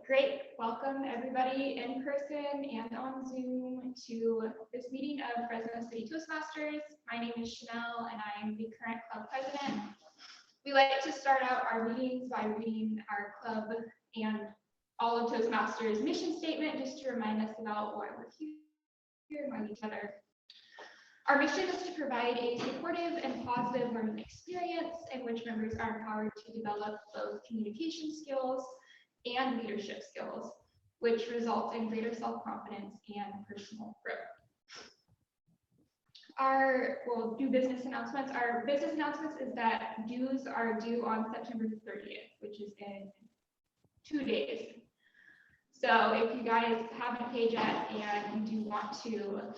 Great. Welcome everybody in person and on Zoom to this meeting of Fresno City Toastmasters. My name is Chanel and I am the current club president. We like to start out our meetings by reading our club and all of Toastmasters mission statement, just to remind us about why we're here and why we gather. Our mission is to provide a supportive and positive learning experience in which members are empowered to develop both communication skills and leadership skills, which results in greater self-confidence and personal growth. We'll do business announcements. Our business announcements is that dues are due on September 30th, which is in 2 days. So if you guys haven't paid yet and you do want to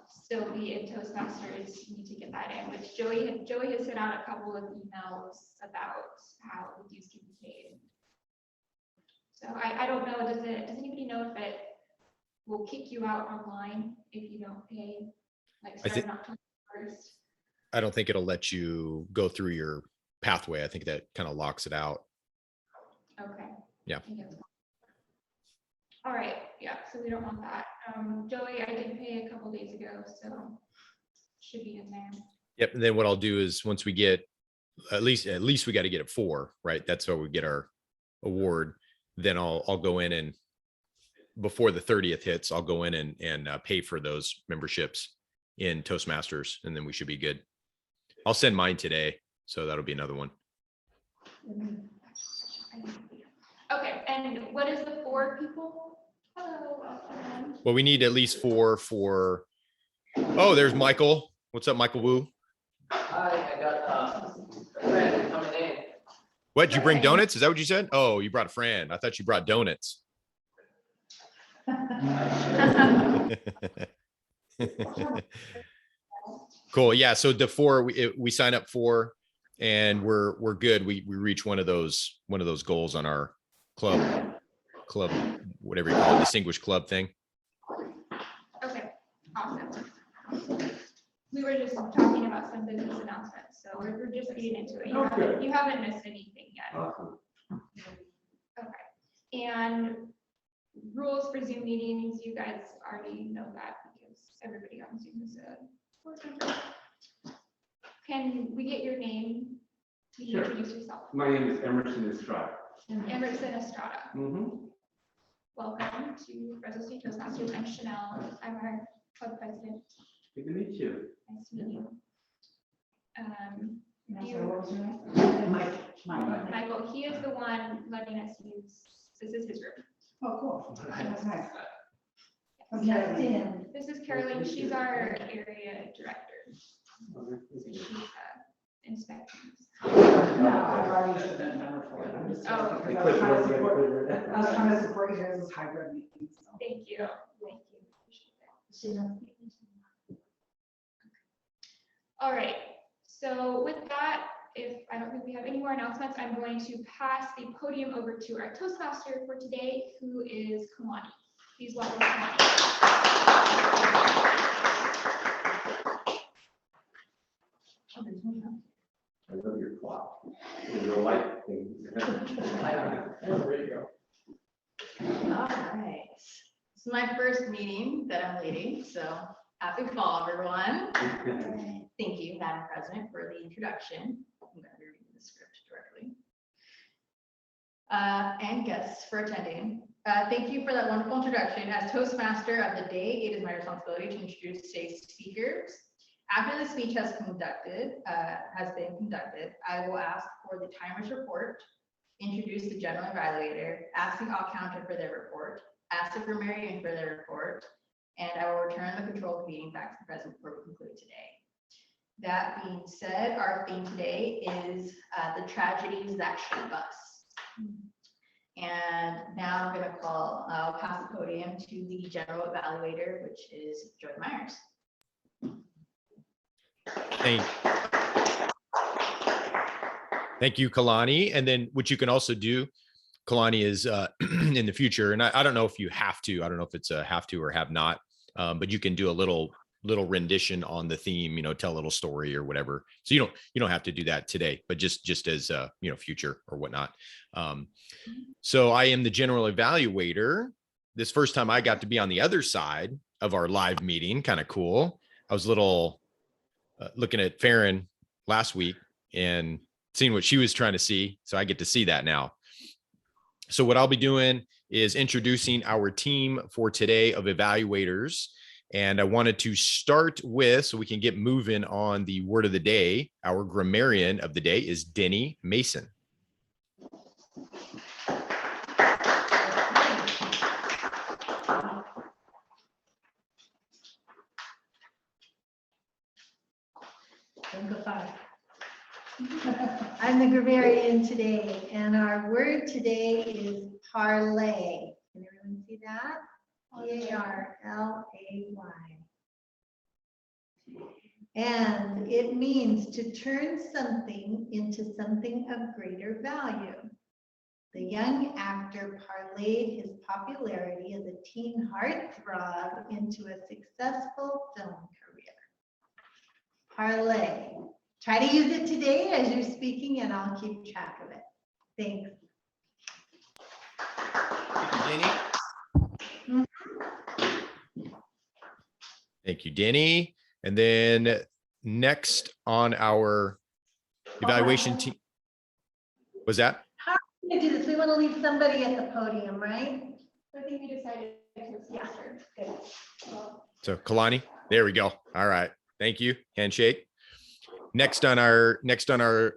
still be in Toastmasters, you need to get that in, which Joey has sent out a couple of emails about how the dues can be paid. So I don't know, does anybody know if it will kick you out online if you don't pay, like starting October 1st? I don't think it'll let you go through your pathway. I think that kind of locks it out. Okay. Yeah. All right, yeah, so we don't want that. Joey, I did pay a couple days ago, so should be in there. Yep, and then what I'll do is once we get, at least we got to get it 4, right? That's how we get our award. Then I'll go in and before the 30th hits, I'll go in and pay for those memberships in Toastmasters, and then we should be good. I'll send mine today, so that'll be another one. Okay, and what is the 4 people? Hello. Well, we need at least 4 for. Oh, there's Michael. What's up, Michael Wu? Hi, I got a friend coming in. What, did you bring donuts? Is that what you said? Oh, you brought a friend. I thought you brought donuts. Cool. Yeah. So the 4 we sign up for, and we're good. We reach one of those goals on our club, whatever you call it, distinguished club thing. Okay. Awesome. We were just talking about some business announcements, so we're just getting into it. You haven't missed anything yet. Awesome. Okay. And rules for Zoom meetings, you guys already know that because everybody on Zoom is a board member. Can we get your name? Can you introduce yourself? My name is Emerson Estrada. Emerson Estrada. Mm-hmm. Welcome to Fresno State Toastmasters. I'm Chanel. I'm our club president. Good to meet you. Nice to meet you. Michael, he is the one letting us use, this is his room. Oh, cool. That's nice. Okay. This is Caroline, she's our area director. So she's inspecting. No, I've already used the number for it. I'm just. Oh. I was trying to support you guys as hybrid meetings. So. Thank you. Thank you. All right. So with that, if I don't think we have any more announcements, I'm going to pass the podium over to our Toastmaster for today, who is Kalani. Please welcome Kalani. I love your clock. Your light thing. There you go. All right. This is my first meeting that I'm leading, so happy fall, everyone. Thank you, Madam President, for the introduction. I'm going to be reading the script directly. And guests for attending. Thank you for that wonderful introduction. As Toastmaster of the day, it is my responsibility to introduce today's speakers. After the speech has been conducted, I will ask for the timer's report, introduce the general evaluator, ask the all-counter for their report, ask the grammarian for their report, and I will return the control of the meeting back to the president before we conclude today. That being said, our theme today is the tragedies that shape us. And now I'm going to I'll pass the podium to the general evaluator, which is Joy Myers. Thank you, Kalani. And then what you can also do, Kalani, is in the future, and I don't know if you have to, I don't know if it's a have to or have not, but you can do a little little rendition on the theme, tell a little story or whatever. So you don't have to do that today, but just as future or whatnot. So I am the general evaluator. This first time I got to be on the other side of our live meeting, kind of cool. I was a little looking at Farron last week and seeing what she was trying to see. So I get to see that now. So what I'll be doing is introducing our team for today of evaluators. And I wanted to start with, so we can get moving on the word of the day. Our grammarian of the day is Denny Mason. I'm the grammarian today, and our word today is parlay. Can everyone see that? Parlay. And it means to turn something into something of greater value. The young actor parlayed his popularity as a teen heartthrob into a successful film career. Parlay. Try to use it today as you're speaking, and I'll keep track of it. Thanks. Thank you, Denny. And then next on our evaluation team, was that? How are we going to do this? We want to leave somebody at the podium, right? I think we decided Toastmaster. Good. So Kalani, there we go. All right. Thank you. Handshake. Next on our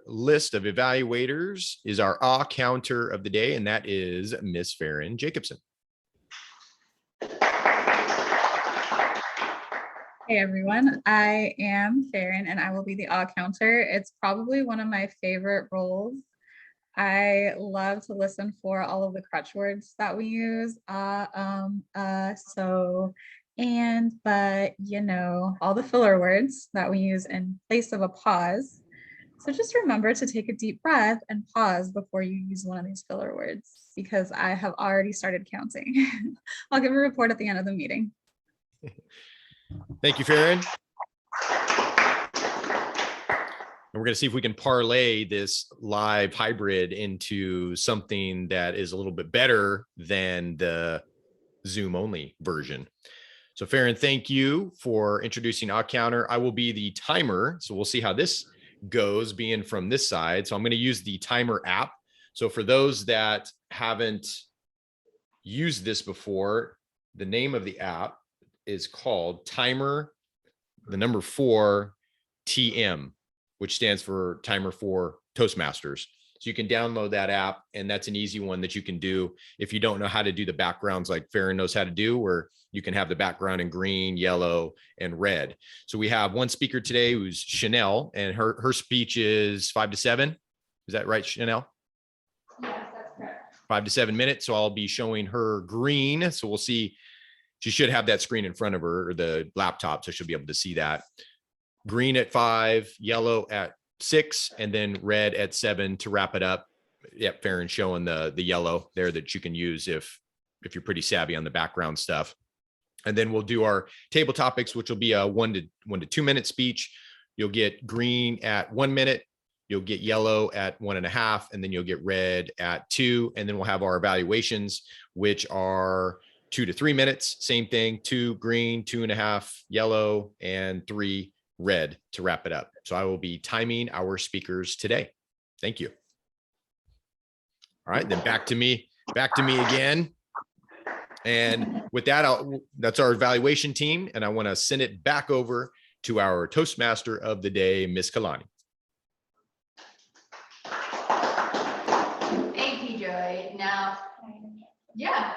list of evaluators is our counter of the day, and that is Miss Farron Jacobson. Hey everyone, I am Farron and I will be the counter. It's probably one of my favorite roles. I love to listen for all of the crutch words that we use. So, and, but, all the filler words that we use in place of a pause. So just remember to take a deep breath and pause before you use one of these filler words, because I have already started counting. I'll give a report at the end of the meeting. Thank you, Farron. And we're going to see if we can parlay this live hybrid into something that is a little bit better than the Zoom only version. So Farron, thank you for introducing counter. I will be the timer. So we'll see how this goes being from this side. So I'm going to use the timer app. So for those that haven't used this before, the name of the app is called Timer, the number 4 TM, which stands for Timer for Toastmasters. So you can download that app, and that's an easy one that you can do if you don't know how to do the backgrounds like Farron knows how to do, where you can have the background in green, yellow, and red. So we have one speaker today who's Chanel, and her speech is 5 to 7. Is that right, Chanel? Yes, that's correct. 5 to 7 minutes. So I'll be showing her green. So we'll see. She should have that screen in front of her, or the laptop, so she'll be able to see that. Green at 5, yellow at 6, and then red at 7 to wrap it up. Yep, Farron showing the yellow there that you can use if you're pretty savvy on the background stuff. And then we'll do our table topics, which will be a 1 to 2 minute speech. You'll get green at 1 minute, you'll get yellow at 1.5, and then you'll get red at 2. And then we'll have our evaluations, which are 2 to 3 minutes. Same thing, 2 green, 2.5 yellow, and 3 red to wrap it up. So I will be timing our speakers today. Thank you. All right, then back to me again. And with that, that's our evaluation team. And I want to send it back over to our Toastmaster of the day, Miss Kalani. Thank you, Joy. Now, yeah.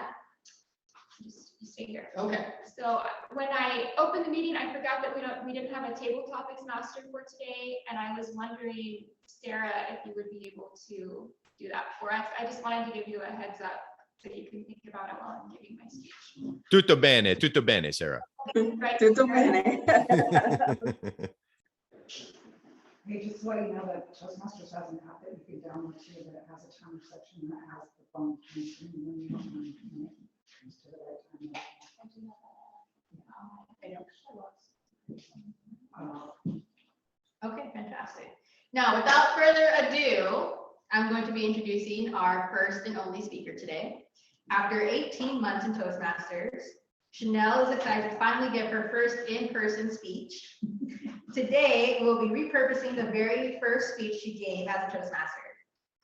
Just stay here. Okay. So when I opened the meeting, I forgot that we didn't have a table topics master for today, and I was wondering, Sarah, if you would be able to do that for us. I just wanted to give you a heads up so you can think about it while I'm giving my speech. Tutto bene, Sarah. Right, Tutto Sarah? bene. Hey, just so you know that Toastmasters has an app that you can download too, that it has a timer section that has the phone. When you don't mind, it comes to the right time. I do have that. I don't. Okay, fantastic. Now, without further ado, I'm going to be introducing our first and only speaker today. After 18 months in Toastmasters, Chanel is excited to finally give her first in-person speech. Today, we'll be repurposing the very first speech she gave as a Toastmaster.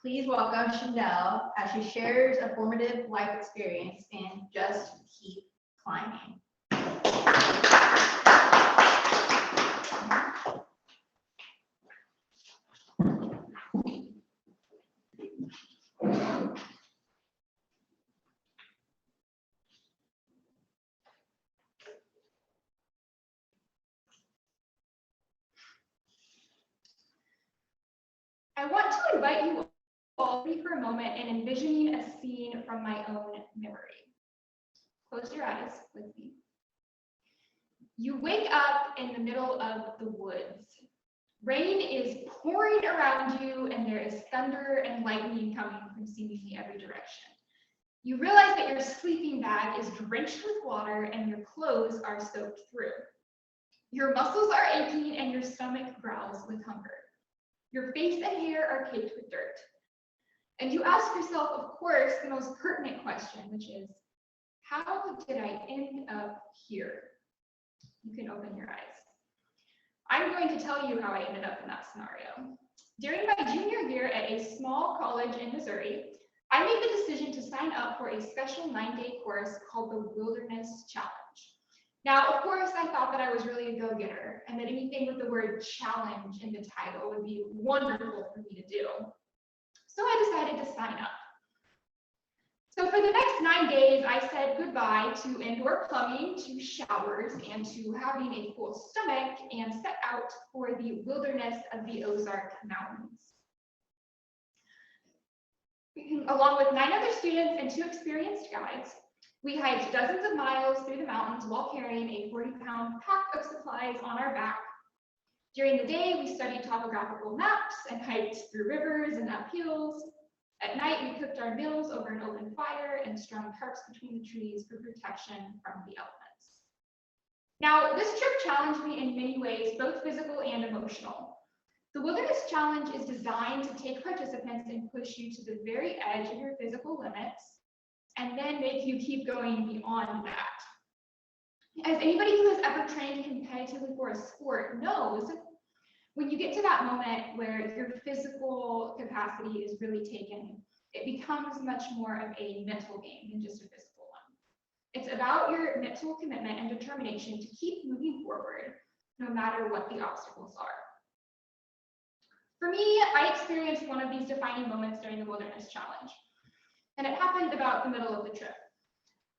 Please welcome Chanel as she shares a formative life experience in Just Keep Climbing. I want to invite you all for a moment in envisioning a scene from my own memory. Close your eyes with me. You wake up in the middle of the woods. Rain is pouring around you, and there is thunder and lightning coming from seemingly every direction. You realize that your sleeping bag is drenched with water and your clothes are soaked through. Your muscles are aching and your stomach growls with hunger. Your face and hair are caked with dirt. And you ask yourself, of course, the most pertinent question, which is, how did I end up here? You can open your eyes. I'm going to tell you how I ended up in that scenario. During my junior year at a small college in Missouri, I made the decision to sign up for a special 9-day course called the Wilderness Challenge. Now, of course, I thought that I was really a go-getter and that anything with the word challenge in the title would be wonderful for me to do. So I decided to sign up. So for the next 9 days, I said goodbye to indoor plumbing, to showers, and to having a full stomach, and set out for the wilderness of the Ozark Mountains. Along with 9 other students and 2 experienced guides, we hiked dozens of miles through the mountains while carrying a 40-pound pack of supplies on our back. During the day, we studied topographical maps and hiked through rivers and up hills. At night, we cooked our meals over an open fire and strung tarps between the trees for protection from the elements. Now, this trip challenged me in many ways, both physical and emotional. The Wilderness Challenge is designed to take participants and push you to the very edge of your physical limits, and then make you keep going beyond that. As anybody who has ever trained competitively for a sport knows, when you get to that moment where your physical capacity is really taken, it becomes much more of a mental game than just a physical one. It's about your mental commitment and determination to keep moving forward, no matter what the obstacles are. For me, I experienced one of these defining moments during the Wilderness Challenge, and it happened about the middle of the trip.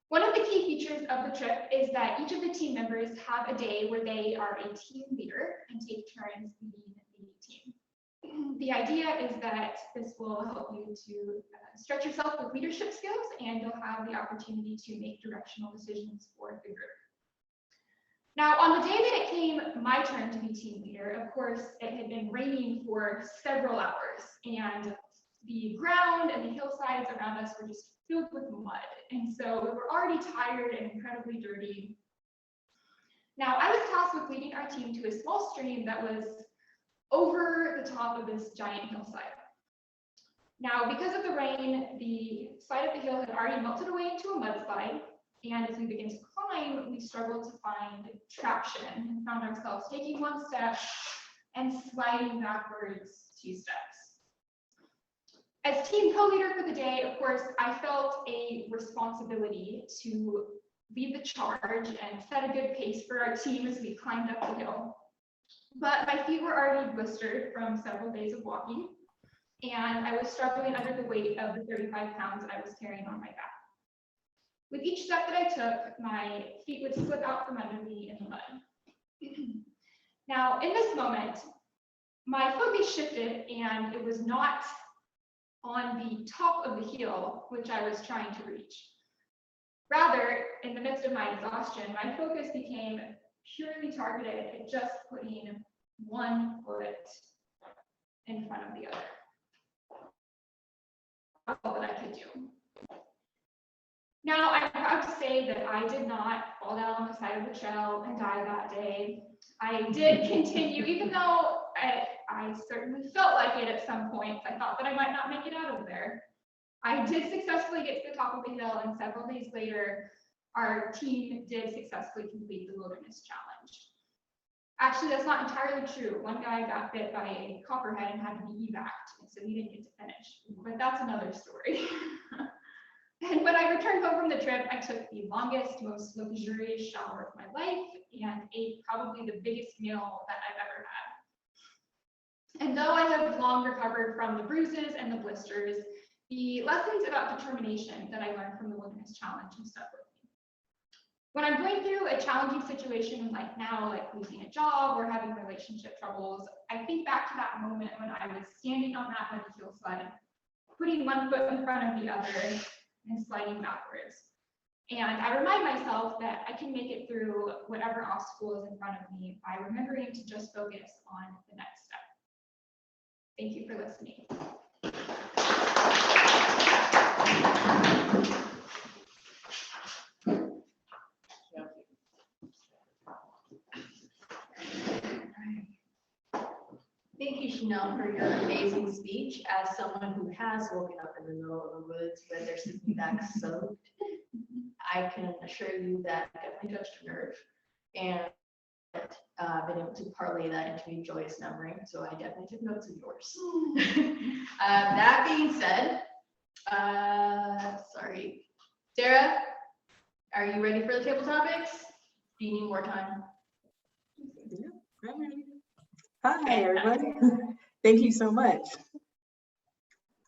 One of the key features of the trip is that each of the team members have a day where they are a team leader and take turns leading the team. The idea is that this will help you to stretch yourself with leadership skills, and you'll have the opportunity to make directional decisions for the group. Now, on the day that it came my turn to be team leader, of course, it had been raining for several hours, and the ground and the hillsides around us were just filled with mud. And so we were already tired and incredibly dirty. Now, I was tasked with leading our team to a small stream that was over the top of this giant hillside. Now, because of the rain, the side of the hill had already melted away into a mudslide. And as we began to climb, we struggled to find traction and found ourselves taking one step and sliding backwards 2 steps. As team co-leader for the day, of course, I felt a responsibility to lead the charge and set a good pace for our team as we climbed up the hill. But my feet were already blistered from several days of walking, and I was struggling under the weight of the 35 pounds that I was carrying on my back. With each step that I took, my feet would slip out from under me in the mud. Now, in this moment, my focus shifted, and it was not on the top of the hill, which I was trying to reach. Rather, in the midst of my exhaustion, my focus became purely targeted at just putting one foot in front of the other. That's all that I could do. Now, I'm proud to say that I did not fall down on the side of the trail and die that day. I did continue, even though I certainly felt like it at some points. I thought that I might not make it out of there. I did successfully get to the top of the hill, and several days later, our team did successfully complete the wilderness challenge. Actually, that's not entirely true. One guy got bit by a copperhead and had to be evac'd, and so he didn't get to finish. But that's another story. And when I returned home from the trip, I took the longest, most luxurious shower of my life and ate probably the biggest meal that I've ever had. And though I have long recovered from the bruises and the blisters, the lessons about determination that I learned from the wilderness challenge have stuck with me. When I'm going through a challenging situation like now, like losing a job or having relationship troubles, I think back to that moment when I was standing on that muddy hillside, putting one foot in front of the other and sliding backwards. And I remind myself that I can make it through whatever obstacle is in front of me by remembering to just focus on the next step. Thank you for listening. Thank you, Chanel, for your amazing speech. As someone who has woken up in the middle of the woods where their sleeping bags soaked, I can assure you that definitely touched a nerve, and been able to parlay that into a joyous memory. So I definitely took notes of yours. That being said, sorry, Sarah, are you ready for the table topics? Do you need more time? Hi, everybody. Thank you so much.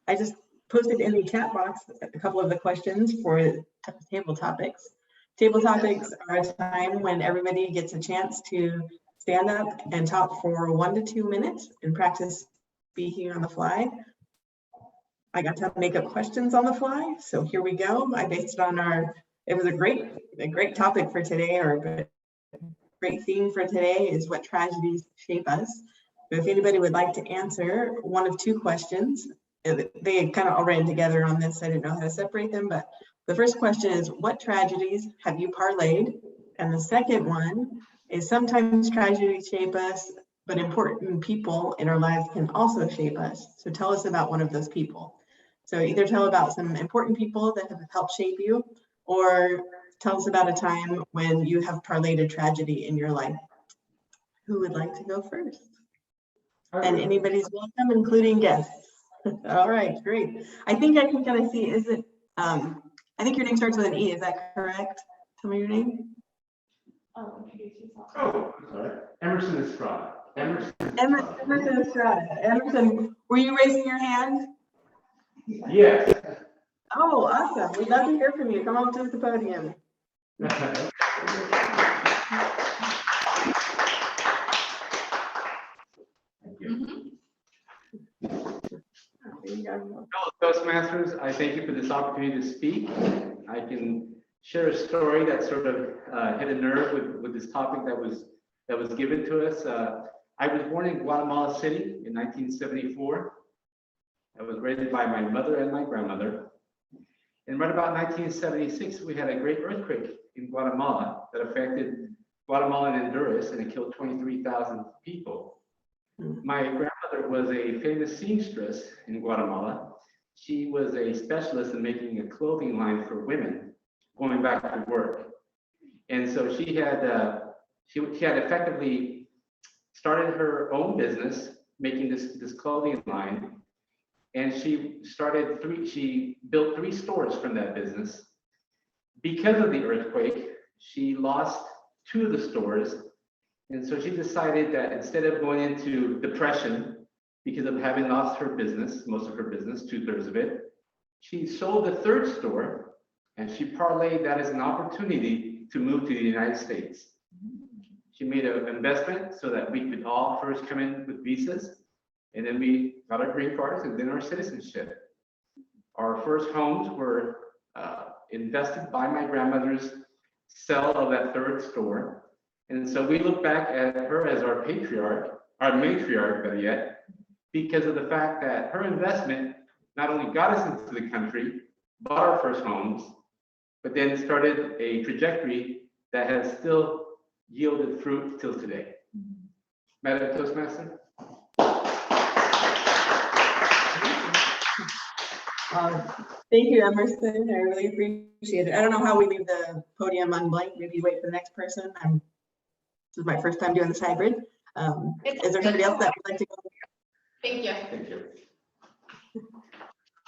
I just posted in the chat box a couple of the questions for table topics. Table topics are a time when everybody gets a chance to stand up and talk for 1 to 2 minutes and practice speaking on the fly. I got to make up questions on the fly, so here we go. I based it on it was a great topic for today, or great theme for today is what tragedies shape us. So if anybody would like to answer one of 2 questions, they kind of all ran together on this. I didn't know how to separate them, but the first question is, what tragedies have you parlayed? And the second one is, sometimes tragedies shape us, but important people in our lives can also shape us. So tell us about one of those people. So either tell about some important people that have helped shape you, or tell us about a time when you have parlayed a tragedy in your life. Who would like to go first? And anybody's welcome, including guests. All right, great. I think I can kind of see, is it, I think your name starts with an E, is that correct? Tell me your name. Oh, introduce yourself. Oh, I'm sorry. Emerson Estrada. Emerson Estrada. Emerson, were you raising your hand? Yes. Oh, awesome. We'd love to hear from you. Come up to the podium. Thank you. Fellow Toastmasters, I thank you for this opportunity to speak. I can share a story that sort of hit a nerve with this topic that was given to us. I was born in Guatemala City in 1974. I was raised by my mother and my grandmother. And right about 1976, we had a great earthquake in Guatemala that affected Guatemala and Honduras, and it killed 23,000 people. My grandmother was a famous seamstress in Guatemala. She was a specialist in making a clothing line for women going back to work. And so she had effectively started her own business making this clothing line. And she built 3 stores from that business. Because of the earthquake, she lost 2 of the stores. And so she decided that instead of going into depression because of having lost her business, most of her business, 2/3 of it, she sold the 3rd store, and she parlayed that as an opportunity to move to the United States. She made an investment so that we could all first come in with visas, and then we got our green cards and then our citizenship. Our first homes were invested by my grandmother's sale of that 3rd store. And so we look back at her as our patriarch, our matriarch, better yet, because of the fact that her investment not only got us into the country, bought our first homes, but then started a trajectory that has still yielded fruit till today. Madam Toastmaster? Thank you, Emerson. I really appreciate it. I don't know how we leave the podium on blank. Maybe wait for the next person. This is my first time doing this hybrid. Is there somebody else that would like to go? Thank you. Thank you.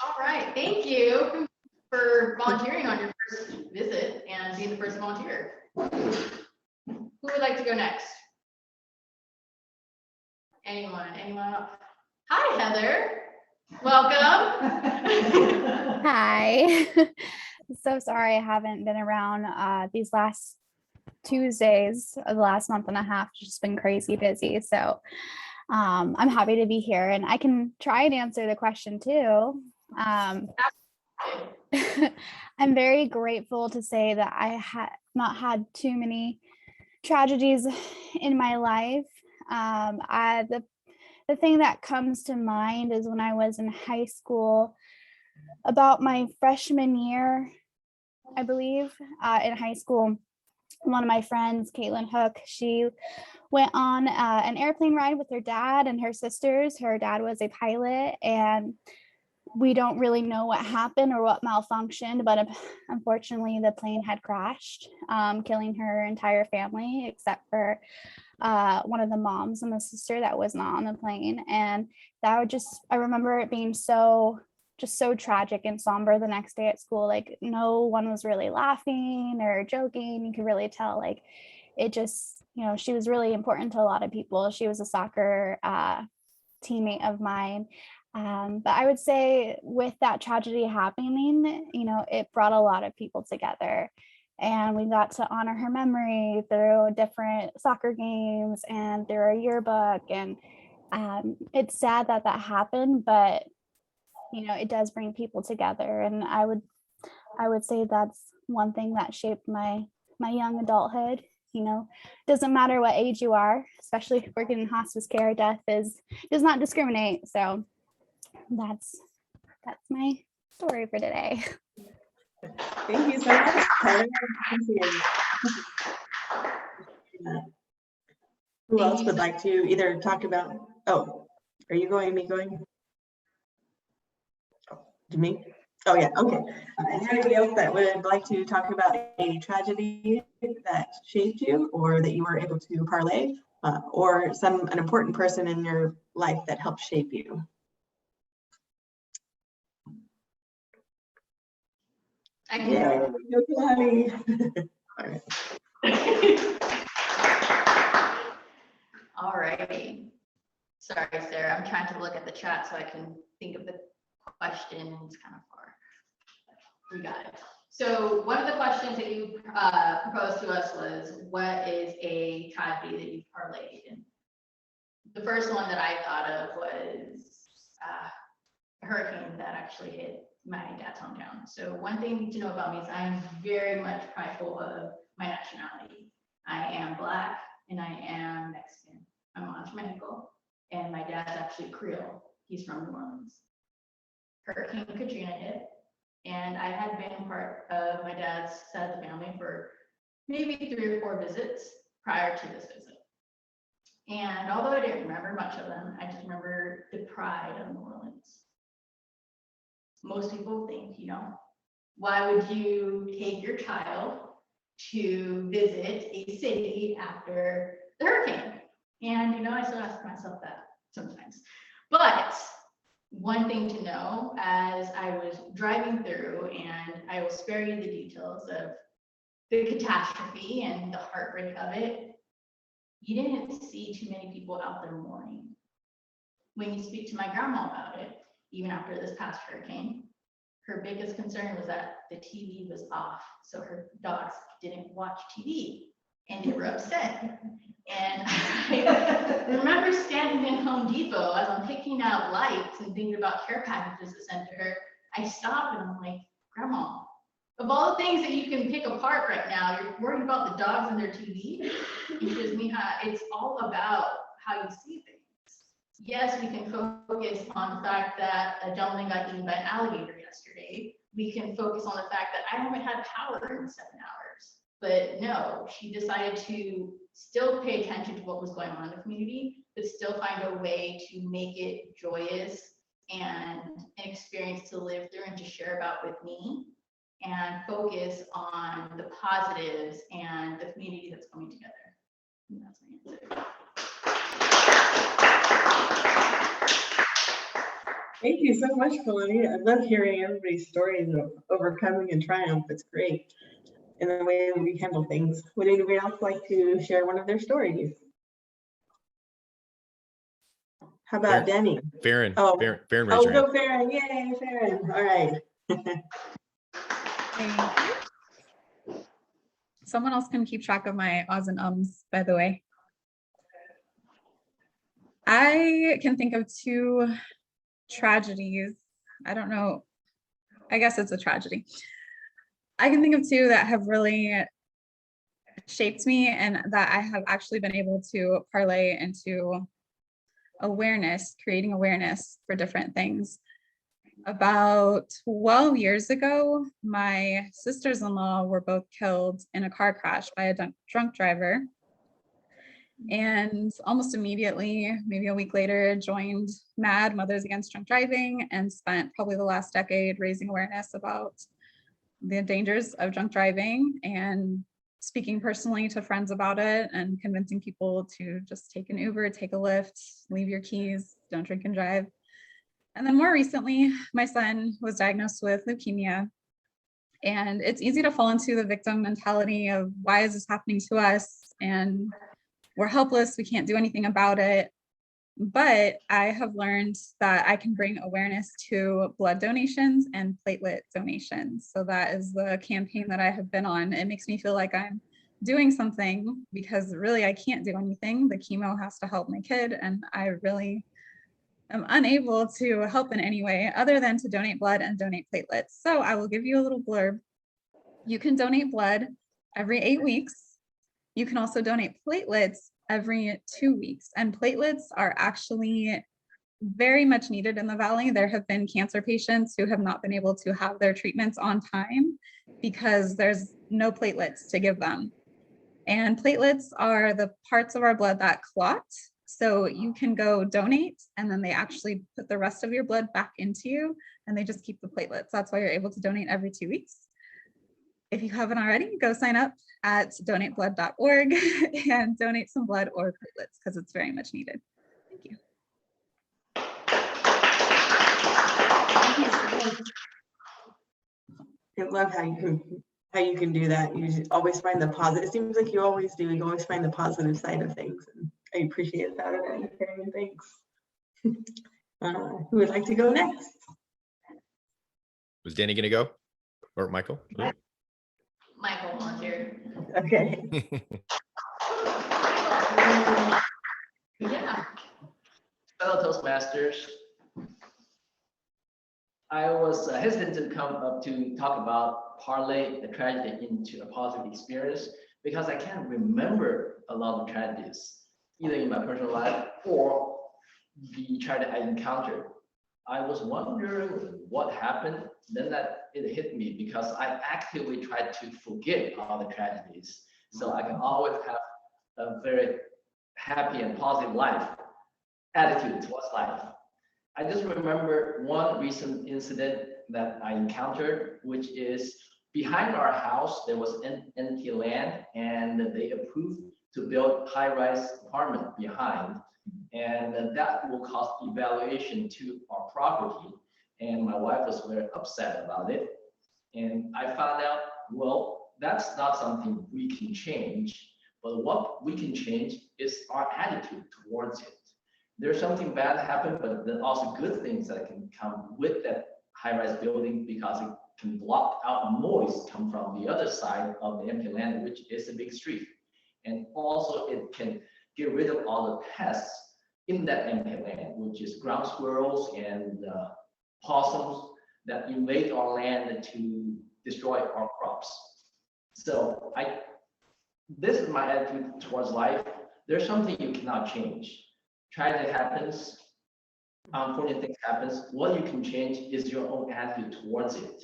All right, thank you for volunteering on your first visit and being the first volunteer. Who would like to go next? Anyone? Hi, Heather. Welcome. Hi. So sorry I haven't been around these last Tuesdays of the last month and a half. Just been crazy busy. So I'm happy to be here and I can try and answer the question too. I'm very grateful to say that I had not had too many tragedies in my life. The thing that comes to mind is when I was in high school, about my freshman year, I believe, in high school, one of my friends, Caitlin Hook, she went on an airplane ride with her dad and her sisters. Her dad was a pilot, and we don't really know what happened or what malfunctioned, but unfortunately the plane had crashed, killing her entire family except for one of the moms and the sister that was not on the plane. And I remember it being so tragic and somber the next day at school. Like no one was really laughing or joking. You could really tell, like, it just, she was really important to a lot of people. She was a soccer teammate of mine. But I would say with that tragedy happening, it brought a lot of people together. And we got to honor her memory through different soccer games and through a yearbook. And it's sad that happened, but it does bring people together. And I would say that's one thing that shaped my young adulthood. Doesn't matter what age you are, especially working in hospice care, death does not discriminate. So that's my story for today. Thank you so much. I really appreciate it. Who else would like to either talk about, are you going, me going? To me? Oh yeah, okay. Is there anybody else that would like to talk about a tragedy that shaped you or that you were able to parlay, or an important person in your life that helped shape you? Yeah, honey. All right. All righty. Sorry, Sarah, I'm trying to look at the chat so I can think of the question. It's kind of far. We got it. So one of the questions that you proposed to us was, what is a tragedy that you've parlayed? And the first one that I thought of was a hurricane that actually hit my dad's hometown. So one thing to know about me is I'm very much prideful of my nationality. I am Black and I am Mexican. My mom's Mexico and my dad's actually Creole. He's from New Orleans. Hurricane Katrina hit, and I had been part of my dad's side of the family for maybe 3 or 4 visits prior to this visit. And although I didn't remember much of them, I just remember the pride of New Orleans. Most people think, why would you take your child to visit a city after the hurricane? And, I still ask myself that sometimes. But one thing to know, as I was driving through, and I will spare you the details of the catastrophe and the heartbreak of it, you didn't see too many people out there mourning. When you speak to my grandma about it, even after this past hurricane, her biggest concern was that the TV was off, so her dogs didn't watch TV, and they were upset. And I remember standing in Home Depot as I'm picking out lights and thinking about care packages to send to her. I stopped and I'm like, Grandma, of all the things that you can pick apart right now, you're worried about the dogs and their TV? Because it's all about how you see things. Yes, we can focus on the fact that a gentleman got eaten by an alligator yesterday. We can focus on the fact that I haven't had power in 7 hours. But no, she decided to still pay attention to what was going on in the community, but still find a way to make it joyous and an experience to live through and to share about with me, and focus on the positives and the community that's coming together. And that's my answer. Thank you so much, Melanie. I love hearing everybody's stories of overcoming and triumph. It's great. And the way we handle things. Would anybody else like to share one of their stories? How about Denny? Farron, Oh, Farron raised her hand. go Farron. Yay, Farron. All right. Thank you. Someone else can keep track of my ahs and ums, by the way. I can think of two tragedies. I don't know. I guess it's a tragedy. I can think of two that have really shaped me and that I have actually been able to parlay into awareness, creating awareness for different things. About 12 years ago, my sisters-in-law were both killed in a car crash by a drunk driver. And almost immediately, maybe a week later, joined MAD, Mothers Against Drunk Driving, and spent probably the last decade raising awareness about the dangers of drunk driving and speaking personally to friends about it and convincing people to just take an Uber, take a Lyft, leave your keys, don't drink and drive. And then more recently, my son was diagnosed with leukemia. And it's easy to fall into the victim mentality of why is this happening to us? And we're helpless, we can't do anything about it. But I have learned that I can bring awareness to blood donations and platelet donations. So that is the campaign that I have been on. It makes me feel like I'm doing something because really I can't do anything. The chemo has to help my kid, and I really am unable to help in any way other than to donate blood and donate platelets. So I will give you a little blurb. You can donate blood every 8 weeks. You can also donate platelets every 2 weeks. And platelets are actually very much needed in the Valley. There have been cancer patients who have not been able to have their treatments on time because there's no platelets to give them. And platelets are the parts of our blood that clot. So you can go donate and then they actually put the rest of your blood back into you and they just keep the platelets. That's why you're able to donate every 2 weeks. If you haven't already, go sign up at donateblood.org and donate some blood or platelets because it's very much needed. Thank you. I love how you can do that. You always find the positive. It seems like you always do. You always find the positive side of things. And I appreciate that. And thanks. Who would like to go next? Was Danny going to go? Or Michael? Michael volunteered. Okay. Yeah. Fellow Toastmasters, I was hesitant to come up to talk about parlay the tragedy into a positive experience because I can't remember a lot of tragedies, either in my personal life or the tragedy I encountered. I was wondering what happened, then that it hit me because I actively tried to forget all the tragedies so I can always have a very happy and positive life attitude towards life. I just remember one recent incident that I encountered, which is behind our house, there was empty land and they approved to build high-rise apartment behind. And that will cost evaluation to our property. And my wife was very upset about it. And I found out, well, that's not something we can change, but what we can change is our attitude towards it. There's something bad happen, but then also good things that can come with that high-rise building because it can block out noise come from the other side of the empty land, which is a big street. And also it can get rid of all the pests in that empty land, which is ground squirrels and possums that invade our land to destroy our crops. So this is my attitude towards life. There's something you cannot change. Tragedy happens, unfortunate things happens. What you can change is your own attitude towards it.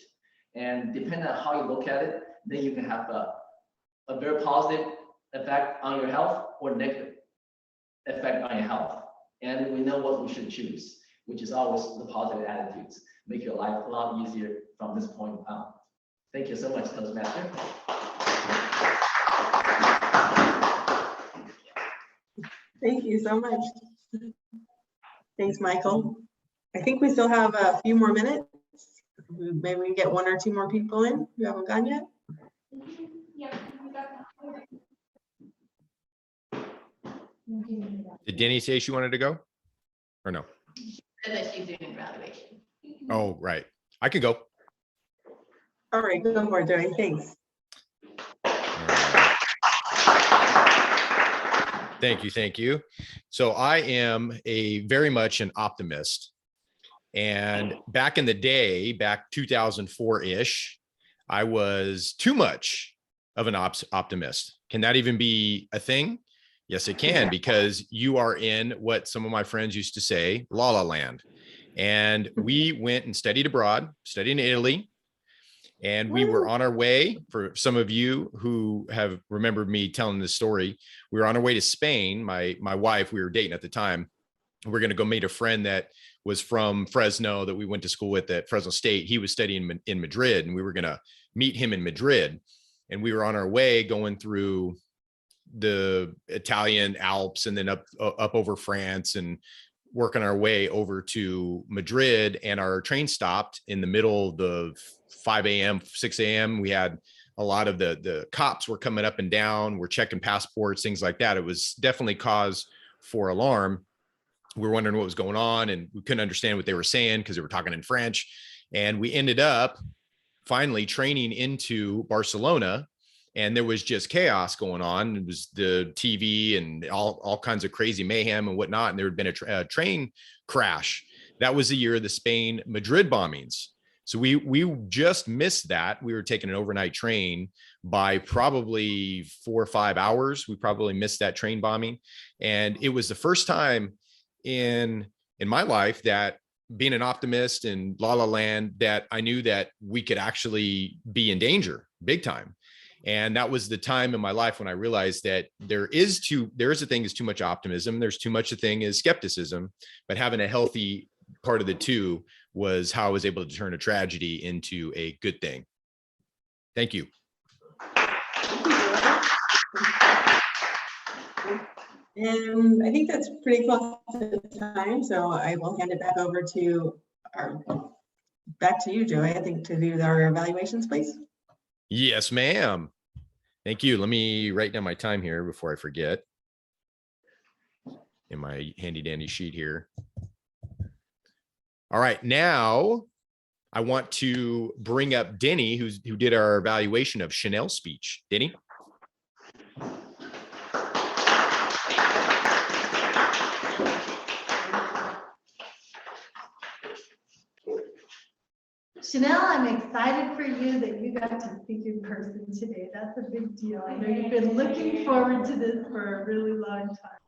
And depending on how you look at it, then you can have a very positive effect on your health or negative effect on your health. And we know what we should choose, which is always the positive attitudes, make your life a lot easier from this point on. Thank you so much, Toastmaster. Thank you so much. Thanks, Michael. I think we still have a few more minutes. Maybe we can get 1 or 2 more people in who haven't gone yet. Yeah, we got Did Denny say she wanted to go? Or no? And that she's doing an evaluation. Oh, right. I can go. All right, go for it, Joey. Thanks. Thank you. Thank you. So I am very much an optimist. And back in the day, back 2004-ish, I was too much of an optimist. Can that even be a thing? Yes, it can, because you are in what some of my friends used to say, la la land. And we went and studied abroad, studied in Italy. And we were on our way, for some of you who have remembered me telling this story, we were on our way to Spain. My wife, we were dating at the time. We're going to go meet a friend that was from Fresno that we went to school with at Fresno State. He was studying in Madrid, and we were going to meet him in Madrid. And we were on our way going through the Italian Alps and then up over France and working our way over to Madrid. And our train stopped in the middle of the 5 a.m., 6 a.m. We had a lot of the cops were coming up and down. We're checking passports, things like that. It was definitely cause for alarm. We were wondering what was going on, and we couldn't understand what they were saying because they were talking in French. And we ended up finally training into Barcelona, and there was just chaos going on. It was the TV and all kinds of crazy mayhem and whatnot. And there had been a train crash. That was the year of the Spain Madrid bombings. So we just missed that. We were taking an overnight train by probably 4 or 5 hours. We probably missed that train bombing. And it was the first time in my life that, being an optimist in La La Land, that I knew that we could actually be in danger big time. And that was the time in my life when I realized that there is a thing as too much optimism. There's too much a thing as skepticism, but having a healthy part of the two was how I was able to turn a tragedy into a good thing. Thank you. And I think that's pretty close to time, so I will hand it back over to back to you, Joey, I think, to do our evaluations, please. Yes, ma'am. Thank you. Let me write down my time here before I forget in my handy dandy sheet here. All right, now I want to bring up Denny, who did our evaluation of Chanel's speech. Denny? Chanel, I'm excited for you that you got to speak in person today. That's a big deal. I know you've been looking forward to this for a really long time.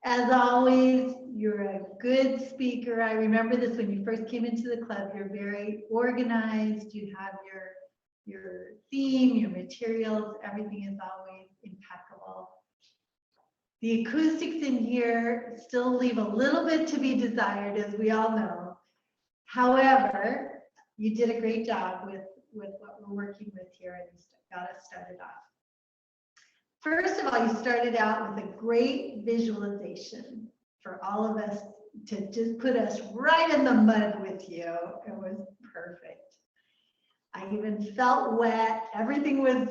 As always, you're a good speaker. I remember this when you first came into the club. You're very organized. You have your theme, your materials, everything is always impeccable. The acoustics in here still leave a little bit to be desired, as we all know. However, you did a great job with what we're working with here, and you got us started off. First of all, you started out with a great visualization for all of us to just put us right in the mud with you. It was perfect. I even felt wet. Everything was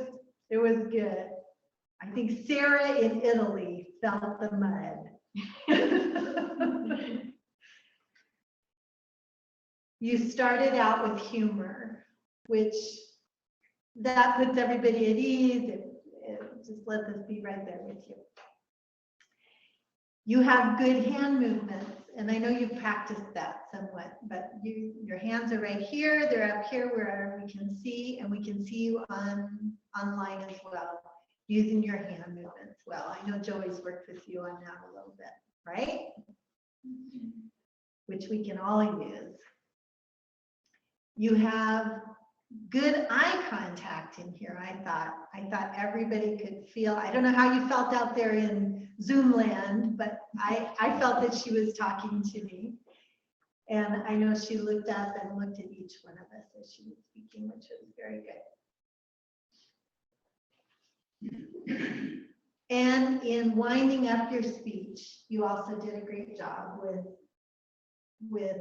good. I think Sarah in Italy felt the mud. You started out with humor, which that puts everybody at ease. It just lets us be right there with you. You have good hand movements, and I know you've practiced that somewhat, but your hands are right here, they're up here where we can see, and we can see you online as well, using your hand movements well. I know Joey's worked with you on that a little bit, right? Which we can all use. You have good eye contact in here. I thought everybody could feel, I don't know how you felt out there in Zoom land, but I felt that she was talking to me. And I know she looked up and looked at each one of us as she was speaking, which was very good. And in winding up your speech, you also did a great job with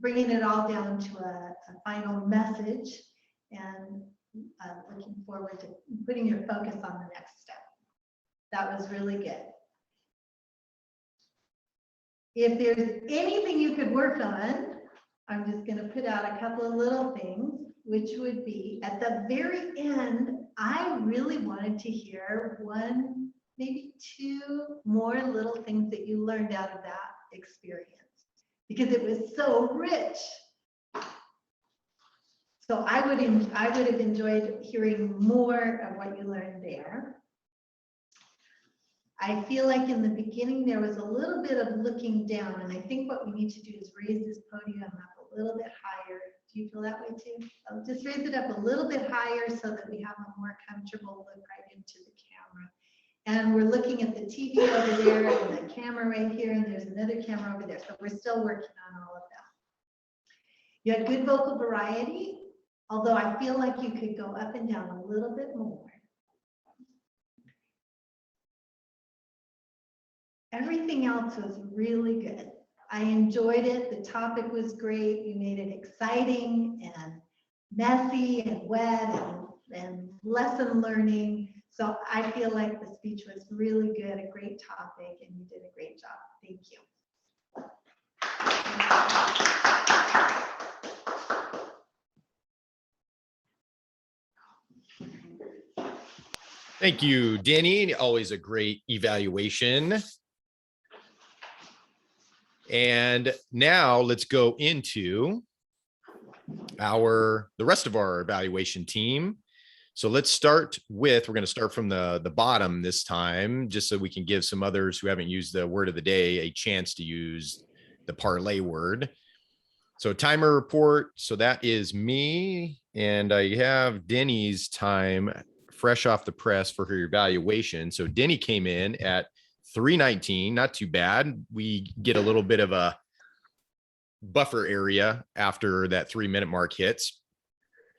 bringing it all down to a final message and looking forward to putting your focus on the next step. That was really good. If there's anything you could work on, I'm just going to put out a couple of little things, which would be at the very end, I really wanted to hear one, maybe two more little things that you learned out of that experience, because it was so rich. So I would have enjoyed hearing more of what you learned there. I feel like in the beginning there was a little bit of looking down, and I think what we need to do is raise this podium up a little bit higher. Do you feel that way too? I'll just raise it up a little bit higher so that we have a more comfortable look right into the camera. And we're looking at the TV over there and the camera right here, and there's another camera over there. So we're still working on all of that. You had good vocal variety, although I feel like you could go up and down a little bit more. Everything else was really good. I enjoyed it. The topic was great. You made it exciting and messy and wet and lesson learning. So I feel like the speech was really good, a great topic, and you did a great job. Thank you. Thank you, Danny. Always a great evaluation. And now let's go into the rest of our evaluation team. So let's start with, we're going to start from the bottom this time, just so we can give some others who haven't used the word of the day a chance to use the parlay word. So timer report. So that is me. And I have Denny's time fresh off the press for her evaluation. So Denny came in at 3:19, not too bad. We get a little bit of a buffer area after that 3-minute mark hits.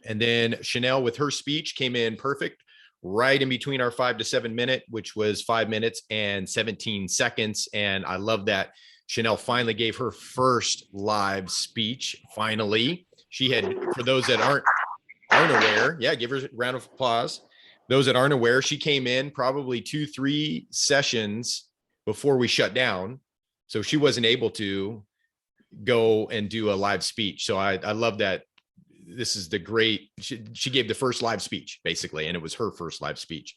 And then Chanel with her speech came in perfect, right in between our 5 to 7 minute, which was 5 minutes and 17 seconds. And I love that Chanel finally gave her first live speech. Finally, she had, for those that aren't aware, yeah, give her a round of applause. Those that aren't aware, she came in probably 2-3 sessions before we shut down. So she wasn't able to go and do a live speech. So I love that. This is the great, she gave the first live speech basically, and it was her first live speech.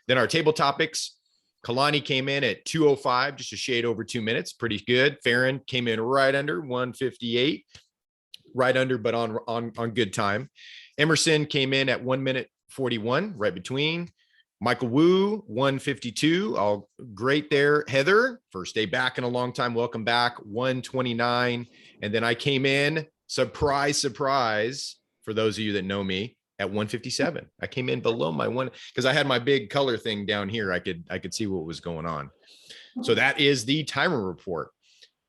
Then our table topics, Kalani came in at 2:05, just a shade over 2 minutes, pretty good. Farron came in right under 1:58, right under, but on good time. Emerson came in at 1:41, right between. Michael Wu, 1:52, all great there. Heather, first day back in a long time, welcome back, 1:29. And then I came in, surprise, surprise, for those of you that know me, at 1:57. I came in below my one, because I had my big color thing down here. I could see what was going on. So that is the timer report.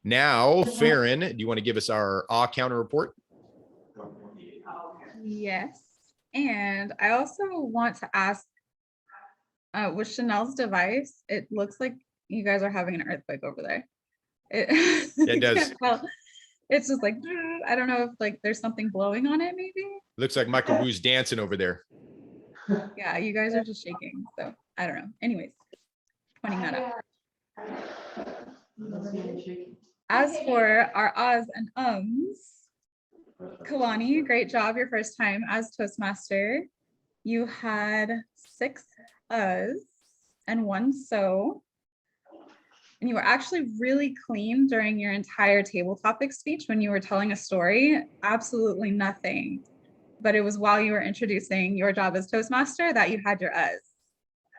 Now, Farron, do you want to give us our counter report? Yes. And I also want to ask, with Chanel's device, it looks like you guys are having an earthquake over there. It does. Well, it's just like, I don't know if like there's something blowing on it maybe. Looks like Michael Wu's dancing over there. Yeah, you guys are just shaking. So I don't know. Anyways, pointing that out. As for our ahs and ums, Kalani, great job your first time as Toastmaster. You had 6 uhs and 1 so. And you were actually really clean during your entire table topic speech when you were telling a story. Absolutely nothing. But it was while you were introducing your job as Toastmaster that you had your uhs.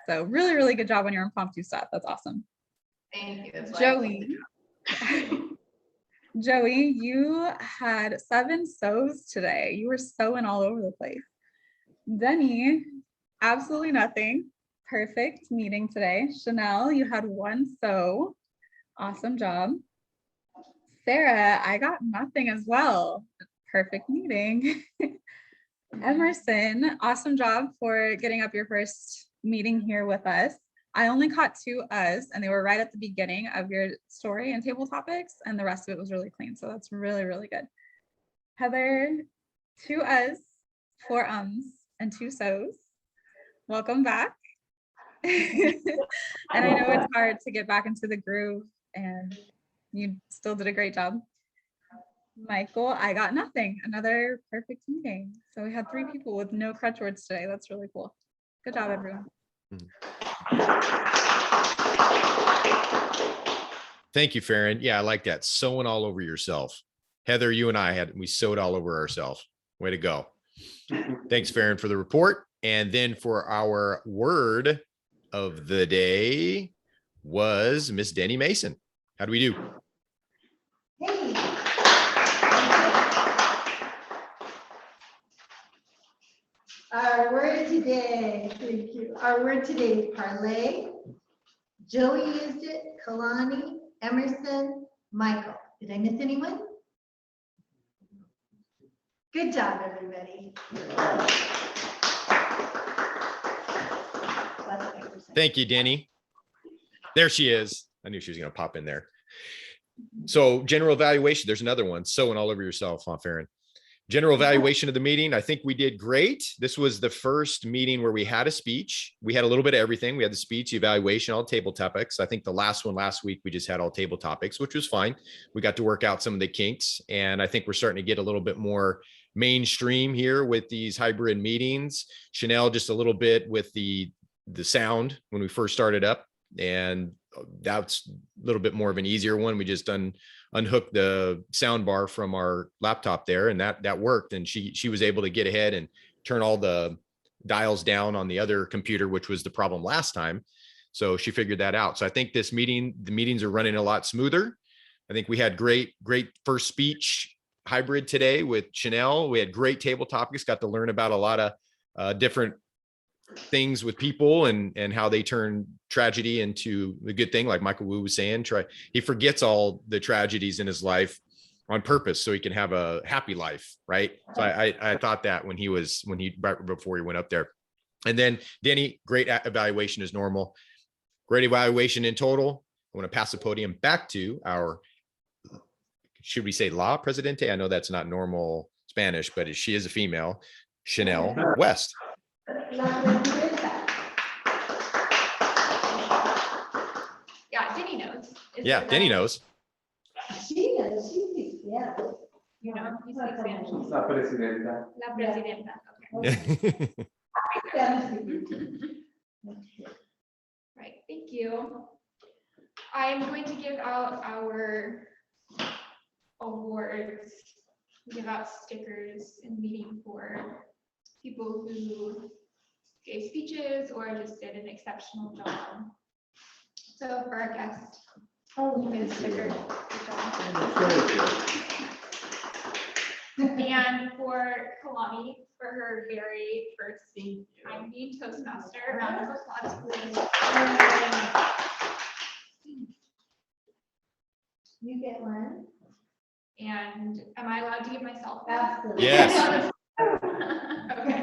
So really, really good job on your impromptu stuff. That's awesome. Thank you. That's why Joey. Joey, you had 7 so's today. You were sewing all over the place. Denny, absolutely nothing. Perfect meeting today. Chanel, you had 1 sew. Awesome job. Sarah, I got nothing as well. Perfect meeting. Emerson, awesome job for getting up your first meeting here with us. I only caught 2 us, and they were right at the beginning of your story and table topics, and the rest of it was really clean. So that's really, really good. Heather, 2 us, 4 ums, and 2 so's. Welcome back. And I know it's hard to get back into the groove, and you still did a great job. Michael, I got nothing. Another perfect meeting. So we had 3 people with no crutch words today. That's really cool. Good job, everyone. Thank you, Farron. Yeah, I like that. Sewing all over yourself. Heather, you and we sewed all over ourselves. Way to go. Thanks, Farron, for the report. And then for our word of the day was Miss Denny Mason. How do we do? Hey. Our word today, thank you. Our word today is parlay. Joey used it, Kalani, Emerson, Michael. Did I miss anyone? Good job, everybody. Thank you, Denny. There she is. I knew she was going to pop in there. So general evaluation, there's another one. Sewing all over yourself, huh, Farron? General evaluation of the meeting. I think we did great. This was the first meeting where we had a speech. We had a little bit of everything. We had the speech, evaluation, all table topics. I think the last one last week, we just had all table topics, which was fine. We got to work out some of the kinks. And I think we're starting to get a little bit more mainstream here with these hybrid meetings. Chanel, just a little bit with the sound when we first started up. And that's a little bit more of an easier one. We just unhooked the sound bar from our laptop there, and that worked. And she was able to get ahead and turn all the dials down on the other computer, which was the problem last time. So she figured that out. So I think the meetings are running a lot smoother. I think we had great first speech hybrid today with Chanel. We had great table topics, got to learn about a lot of different things with people and how they turn tragedy into a good thing. Like Michael Wu was saying, he forgets all the tragedies in his life on purpose so he can have a happy life, right? So I thought that when right before he went up there. And then Denny, great evaluation as normal. Great evaluation in total. I want to pass the podium back to our, should we say La Presidente? I know that's not normal Spanish, but she is a female, Chanel West. Yeah, Denny knows. Yeah, Denny knows. She knows, she speaks, yeah. You know, you speak Spanish. La presidenta. La presidenta. Okay. Right, thank you. I'm going to give out our awards, give out stickers in the meeting for people who gave speeches or just did an exceptional job. So for our guest, you made a sticker. Good job. And for Kalani, for her very first time being Toastmaster, round of applause, please. You get one. And am I allowed to give myself one? Absolutely. Yes. Okay.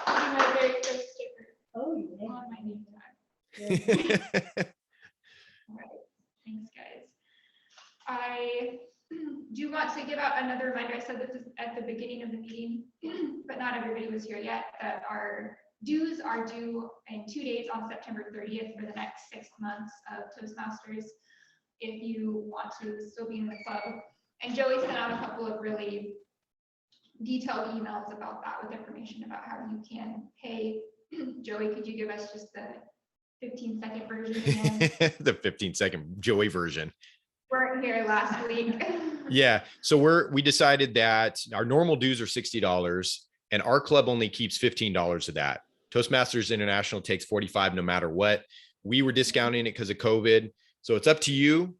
My very first sticker Oh, yeah. on my name tag. All right, thanks, guys. I do want to give out another reminder. I said this at the beginning of the meeting, but not everybody was here yet, that our dues are due in 2 days on September 30th for the next 6 months of Toastmasters, if you want to still be in the club. And Joey sent out a couple of really detailed emails about that with information about how you can pay. Joey, could you give us just the 15-second version again? The 15-second Joey version. Weren't here last week. Yeah. So we decided that our normal dues are $60 and our club only keeps $15 of that. Toastmasters International takes $45 no matter what. We were discounting it because of COVID. So it's up to you.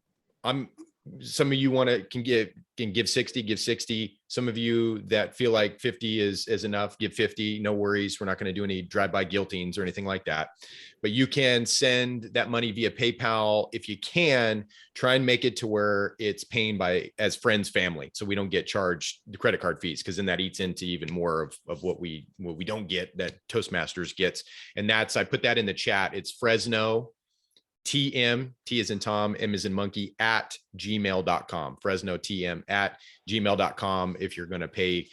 some of you can give 60, give 60. Some of you that feel like 50 is enough, give 50. No worries. We're not going to do any drive-by guiltings or anything like that. But you can send that money via PayPal. If you can, try and make it to where it's paying as friends, family. So we don't get charged the credit card fees, because then that eats into even more of what we don't get that Toastmasters gets. And I put that in the chat. It's Fresno TM, T as in Tom, M as in monkey, at gmail.com. Fresno TM at gmail.com. If you're going to pay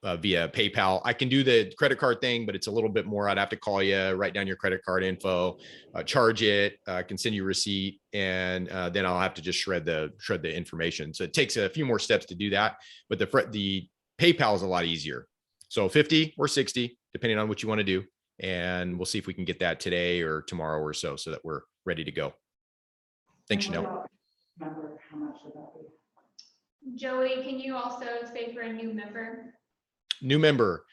via PayPal, I can do the credit card thing, but it's a little bit more. I'd have to call you, write down your credit card info, charge it, I can send you a receipt, and then I'll have to just shred the information. So it takes a few more steps to do that, but the PayPal is a lot easier. So 50 or 60, depending on what you want to do. And we'll see if we can get that today or tomorrow or so that we're ready to go. Thanks, Chanel. Remember how much would that be? Joey, can you also say for a new member? New member.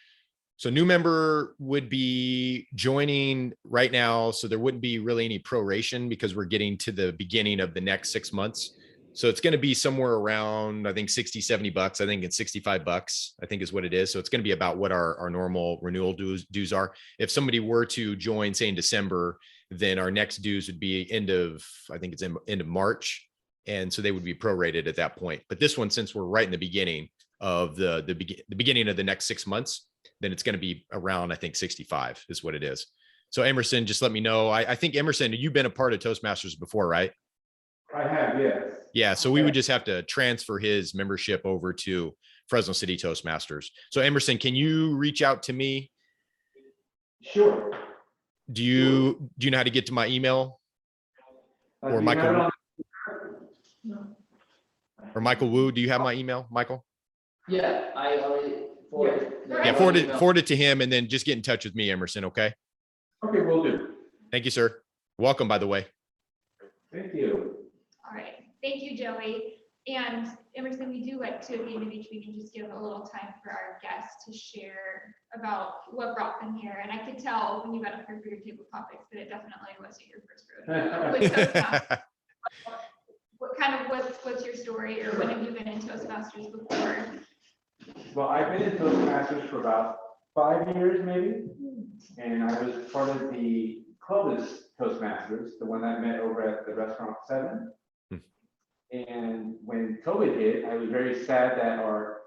So new member would be joining right now. So there wouldn't be really any proration, because we're getting to the beginning of the next 6 months. So it's going to be somewhere around, I think 60, 70 bucks. I think it's 65 bucks, I think is what it is. So it's going to be about what our normal renewal dues are. If somebody were to join, say in December, then our next dues would be end of March. And so they would be prorated at that point. But this one, since we're right in the beginning of the beginning of the next 6 months, then it's going to be around, I think 65 is what it is. So Emerson, just let me know. I think Emerson, you've been a part of Toastmasters before, right? I have, yes. Yeah, so we would just have to transfer his membership over to Fresno City Toastmasters. So Emerson, can you reach out to me? Sure. Do you know how to get to my email? Or Do you have it Michael on- or Michael Wu? Do you have my email, Michael? Yeah, I already forwarded. Yeah, forward it to him, and then just get in touch with me, Emerson. Okay. Okay, will do. Thank you, sir. Welcome, by the way. Thank you. All right, thank you, Joey. And Emerson, we do like to, at the end of each meeting, just give a little time for our guests to share about what brought them here. And I could tell when you got up here for your table topics that it definitely wasn't your first rodeo with Toastmasters. What's your story, or when have you been in Toastmasters before? Well, I've been in Toastmasters for about 5 years, maybe. And I was part of the Clovis Toastmasters, the one that met over at the restaurant 7. And when COVID hit, I was very sad that our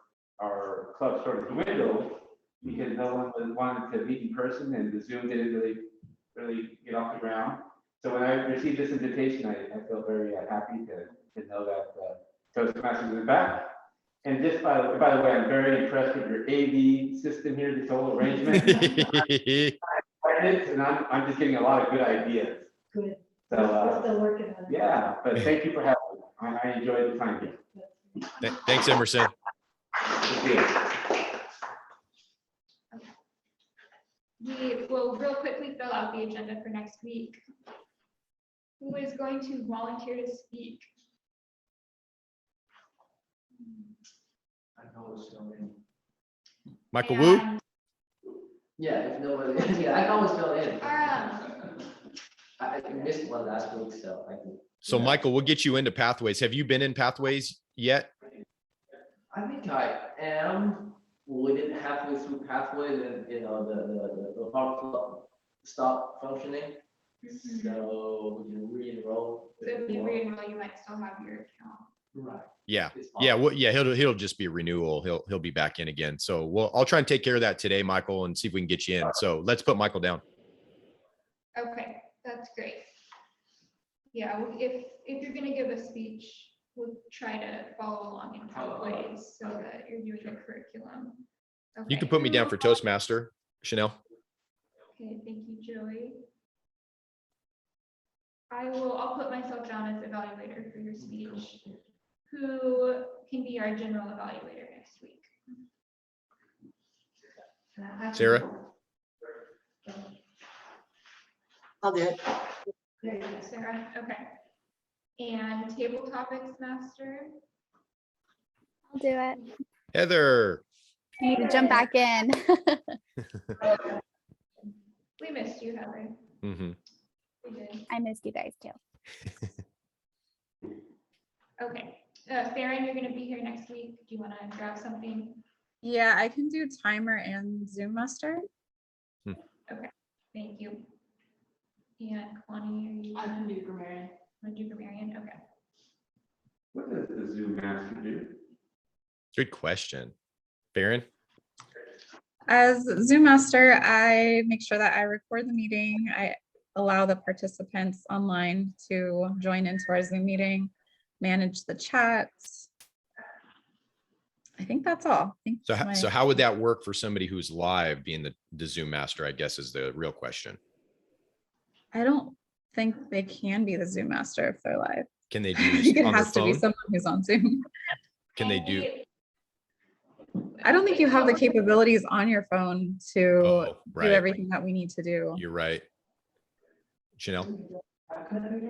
club started to dwindle, because no one wanted to meet in person, and the Zoom didn't really get off the ground. So when I received this invitation, I felt very happy to know that Toastmasters is back. And just by the way, I'm very impressed with your AV system here, this whole arrangement. And I'm just getting a lot of good ideas. Good. So, We're still working on it. yeah, but thank you for having me. I enjoyed the time here. Thanks, Emerson. Thank you. We will real quickly fill out the agenda for next week. Who is going to volunteer to speak? I know it's still in. Michael Wu? And, Yeah, if nobody, yeah, I can always fill in. um, I missed one last week, so I can. So Michael, we'll get you into Pathways. Have you been in Pathways yet? I think I am. We didn't halfway through Pathways, and the park club stopped functioning. So we can re-enroll. so if you re-enroll, you might still have your account. Right. Yeah. It's fine. Yeah. Well, yeah, he'll just be a renewal. He'll be back in again. So I'll try and take care of that today, Michael, and see if we can get you in. So let's put Michael down. Okay, that's great. Yeah, if you're gonna give a speech, we'll try to follow along in Pathways so that you're doing the curriculum. You can Okay. put me down for Toastmaster, Chanel. Okay, thank you, Joey. I'll put myself down as evaluator for your speech. Who can be our general evaluator next week? Sarah? I'll do it. There you go, Sarah, okay. And table topics master? I'll do it. Heather. I need to jump back in. We missed you, Heather. Mm-hmm. We did. I missed you guys too. Farron, you're gonna be here next week. Do you wanna grab something? Yeah, I can do timer and Zoom master. Thank you. And Connie, are you? I can do grammarian. Want to do grammarian? Okay. What does the Zoom master do? Good question. Farron? As Zoom master, I make sure that I record the meeting. I allow the participants online to join into our Zoom meeting, manage the chats. I think that's all. I think So how would that work for somebody who's live being the Zoom master, I guess is the real question. I don't think they can be the Zoom master if they're live. Can they I do think this it on their has to be phone? someone who's on Zoom. Can they do? I don't think you have the capabilities on your phone to Oh, do right. everything that we need to do. You're right. Chanel?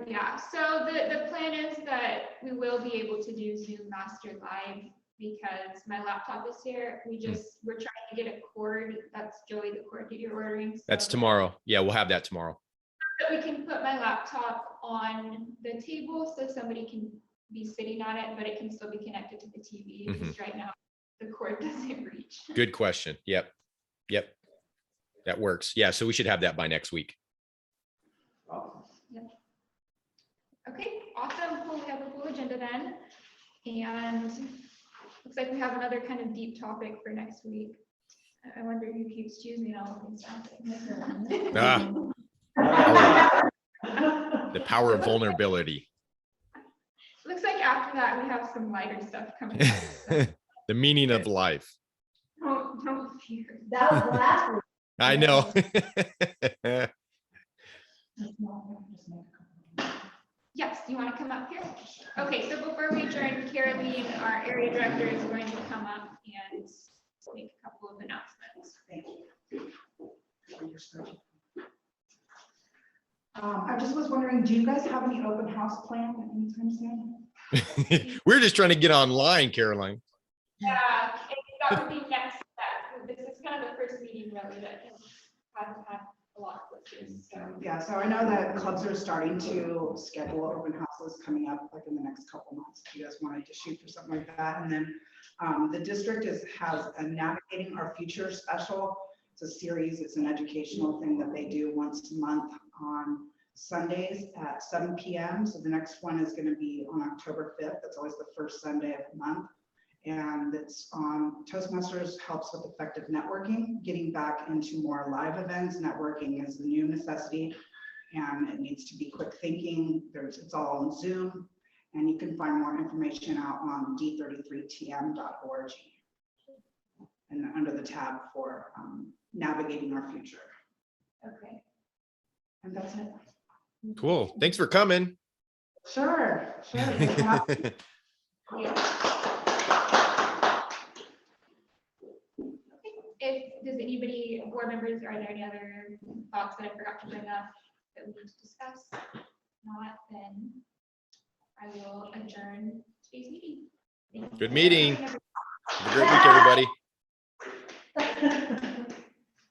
Yeah, so the plan is that we will be able to do Zoom Master Live because my laptop is here. We're trying to get a cord. That's Joey, the cord that you're ordering. That's so tomorrow. Yeah, we'll have that tomorrow. that we can put my laptop on the table so somebody can be sitting on it, but it can still be connected to the TV. Just right now, the cord doesn't reach. Good question. Yep. That works. Yeah, so we should have that by next week. Okay, awesome. Cool. We have a full agenda then. And looks like we have another kind of deep topic for next week. I wonder who keeps choosing all of these topics. The power of vulnerability. Looks like after that, we have some lighter stuff coming up. So The meaning of life. don't fear. That was last week. I know. Yes, you want to come up here? Okay, so before we adjourn, Caroline, our area director, is going to come up and make a couple of announcements. Thank you. I just was wondering, do you guys have any open house planned anytime soon? We're just trying to get online, Caroline. Yeah, that would be next step. This is kind of the first meeting really that hasn't had a lot of glitches, so. Yeah, so I know that clubs are starting to schedule open houses coming up like in the next couple months. If you guys wanted to shoot for something like that. And then the district has a Navigating Our Future special. It's a series, it's an educational thing that they do once a month on Sundays at 7 p.m. So the next one is going to be on October 5th. That's always the first Sunday of the month. And it's Toastmasters helps with effective networking, getting back into more live events. Networking is the new necessity and it needs to be quick thinking. It's all on Zoom and you can find more information out on d33tm.org and under the tab for Navigating Our Future. Okay. And that's it. Cool. Thanks for coming. Sure. Does anybody, board members, are there any other thoughts that I forgot to bring up that we need to discuss? Not, then I will adjourn today's meeting. Thank you. Good meeting. Have a great week, everybody.